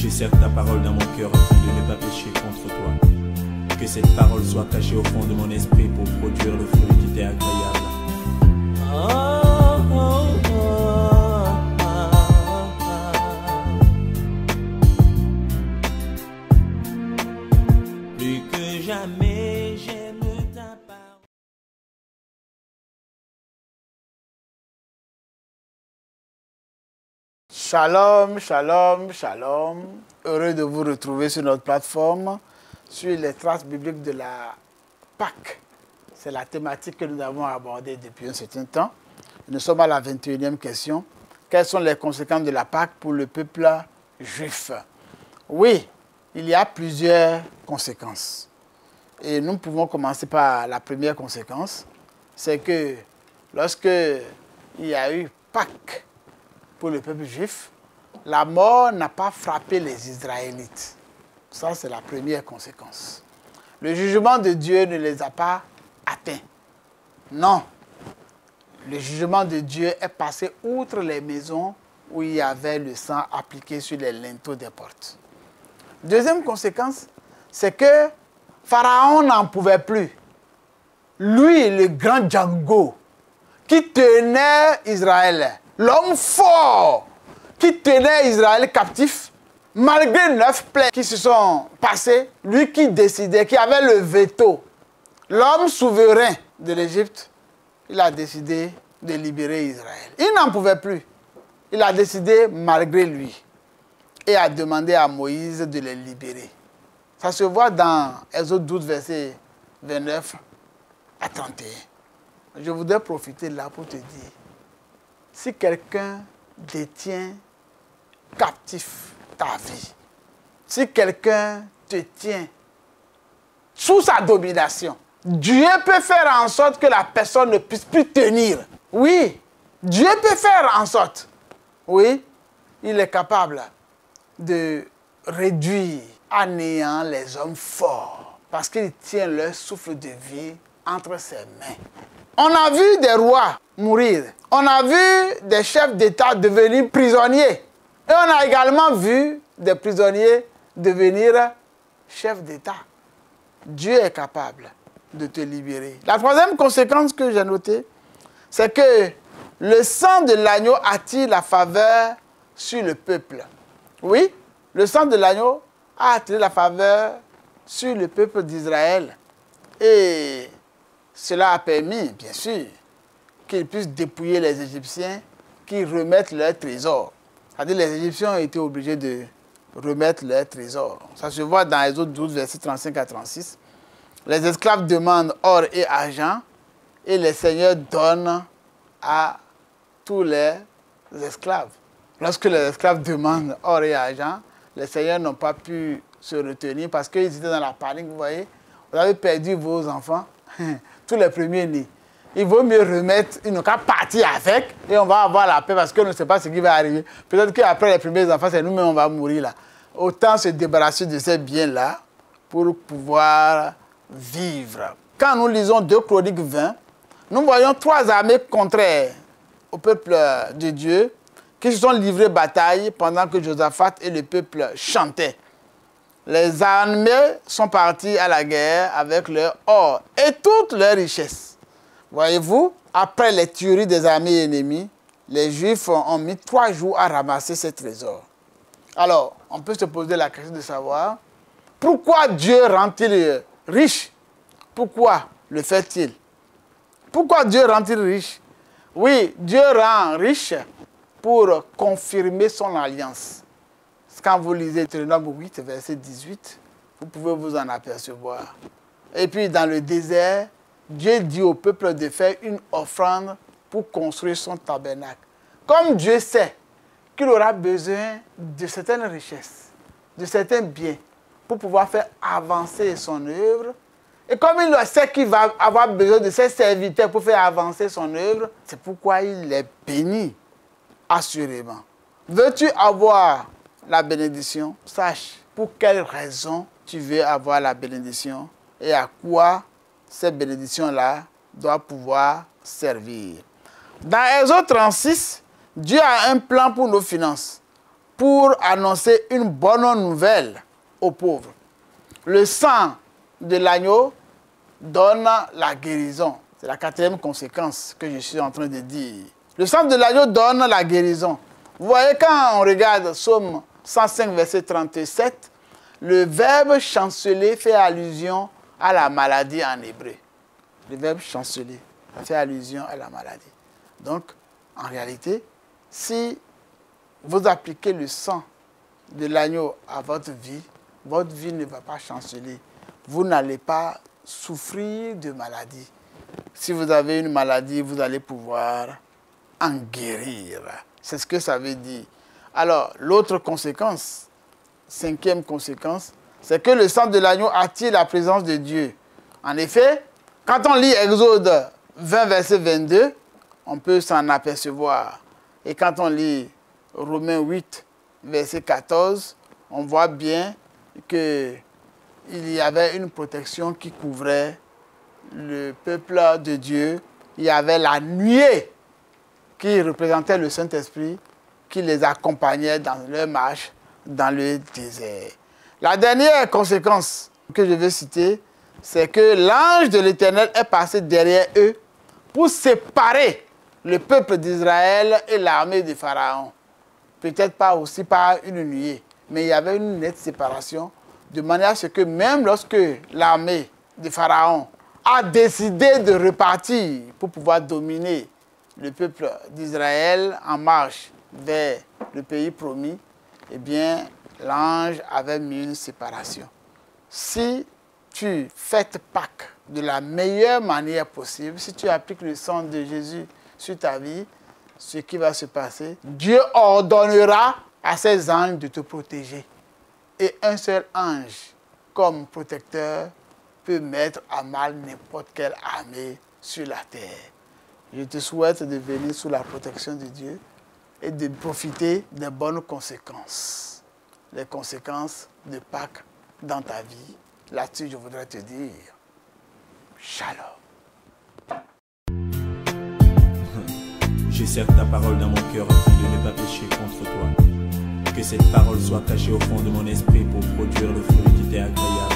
Je serre ta parole dans mon cœur afin de ne pas pécher contre toi. Que cette parole soit cachée au fond de mon esprit pour produire le fruit qui t'est agréable. Plus que jamais j'aime ta parole. Shalom, shalom, shalom. Heureux de vous retrouver sur notre plateforme, sur les traces bibliques de la Pâque. C'est la thématique que nous avons abordée depuis un certain temps. Nous sommes à la 21e question. Quelles sont les conséquences de la Pâque pour le peuple juif? Oui, il y a plusieurs conséquences. Et nous pouvons commencer par la première conséquence. C'est que lorsque il y a eu Pâque pour le peuple juif, la mort n'a pas frappé les Israélites. Ça, c'est la première conséquence. Le jugement de Dieu ne les a pas atteints. Non. Le jugement de Dieu est passé outre les maisons où il y avait le sang appliqué sur les linteaux des portes. Deuxième conséquence, c'est que Pharaon n'en pouvait plus. Lui, le grand Django, qui tenait Israël, l'homme fort qui tenait Israël captif, malgré 9 plaies qui se sont passées, lui qui décidait, qui avait le veto, l'homme souverain de l'Égypte, il a décidé de libérer Israël. Il n'en pouvait plus. Il a décidé malgré lui et a demandé à Moïse de les libérer. Ça se voit dans Exode 12, verset 29 à 31. Je voudrais profiter de là pour te dire, si quelqu'un détient captif ta vie, si quelqu'un te tient sous sa domination, Dieu peut faire en sorte que la personne ne puisse plus tenir. Oui, Dieu peut faire en sorte. Oui, il est capable de réduire à néant les hommes forts parce qu'il tient leur souffle de vie entre ses mains. On a vu des rois mourir. On a vu des chefs d'État devenir prisonniers. Et on a également vu des prisonniers devenir chefs d'État. Dieu est capable de te libérer. La troisième conséquence que j'ai notée, c'est que le sang de l'agneau attire la faveur sur le peuple. Oui, le sang de l'agneau a attiré la faveur sur le peuple d'Israël. Et cela a permis, bien sûr, qu'ils puissent dépouiller les Égyptiens qui remettent leurs trésors. C'est-à-dire les Égyptiens ont été obligés de remettre leurs trésors. Ça se voit dans Exode 12, versets 35 à 36. Les esclaves demandent or et argent et les seigneurs donnent à tous les esclaves. Lorsque les esclaves demandent or et argent, les seigneurs n'ont pas pu se retenir parce qu'ils étaient dans la panique. Vous voyez, vous avez perdu vos enfants, tous les premiers-nés. Il vaut mieux remettre, ils n'ont qu'à partir avec et on va avoir la paix parce qu'on ne sait pas ce qui va arriver. Peut-être qu'après les premiers enfants, c'est nous-mêmes on va mourir là. Autant se débarrasser de ces biens-là pour pouvoir vivre. Quand nous lisons 2 Chroniques 20, nous voyons 3 armées contraires au peuple de Dieu qui se sont livrées bataille pendant que Josaphat et le peuple chantaient. Les armées sont parties à la guerre avec leur or et toutes leurs richesses. Voyez-vous, après les tueries des armées ennemies, les Juifs ont mis 3 jours à ramasser ces trésors. Alors, on peut se poser la question de savoir pourquoi Dieu rend-il riche? Pourquoi le fait-il? Pourquoi Dieu rend-il riche? Oui, Dieu rend riche pour confirmer son alliance. Quand vous lisez Deutéronome 8, verset 18, vous pouvez vous en apercevoir. Et puis dans le désert, Dieu dit au peuple de faire une offrande pour construire son tabernacle. Comme Dieu sait qu'il aura besoin de certaines richesses, de certains biens, pour pouvoir faire avancer son œuvre, et comme il sait qu'il va avoir besoin de ses serviteurs pour faire avancer son œuvre, c'est pourquoi il les bénit, assurément. Veux-tu avoir la bénédiction? Sache pour quelle raison tu veux avoir la bénédiction et à quoi cette bénédiction-là doit pouvoir servir. Dans Exode 36, Dieu a un plan pour nos finances. pour annoncer une bonne nouvelle aux pauvres. Le sang de l'agneau donne la guérison. C'est la quatrième conséquence que je suis en train de dire. Le sang de l'agneau donne la guérison. Vous voyez, quand on regarde Psaume 105, verset 37, le verbe chanceler fait allusion à la maladie en hébreu. Le verbe chanceler fait allusion à la maladie. Donc, en réalité, si vous appliquez le sang de l'agneau à votre vie ne va pas chanceler. Vous n'allez pas souffrir de maladie. Si vous avez une maladie, vous allez pouvoir en guérir. C'est ce que ça veut dire. Alors, l'autre conséquence, cinquième conséquence, c'est que le sang de l'agneau attire la présence de Dieu. En effet, quand on lit Exode 20, verset 22, on peut s'en apercevoir. Et quand on lit Romains 8, verset 14, on voit bien qu'il y avait une protection qui couvrait le peuple de Dieu. Il y avait la nuée qui représentait le Saint-Esprit qui les accompagnait dans leur marche dans le désert. La dernière conséquence que je vais citer, c'est que l'ange de l'Éternel est passé derrière eux pour séparer le peuple d'Israël et l'armée de Pharaon. Peut-être pas aussi par une nuée, mais il y avait une nette séparation, de manière à ce que même lorsque l'armée de Pharaon a décidé de repartir pour pouvoir dominer le peuple d'Israël en marche vers le pays promis, eh bien, l'ange avait mis une séparation. Si tu fêtes Pâques de la meilleure manière possible, si tu appliques le sang de Jésus sur ta vie, ce qui va se passer, Dieu ordonnera à ses anges de te protéger. Et un seul ange, comme protecteur, peut mettre à mal n'importe quelle armée sur la terre. Je te souhaite de venir sous la protection de Dieu et de profiter des bonnes conséquences. Les conséquences de Pâques dans ta vie. Là-dessus, je voudrais te dire, shalom. Je serre ta parole dans mon cœur afin de ne pas pécher contre toi. Que cette parole soit cachée au fond de mon esprit pour produire le fruit qui t'est agréable.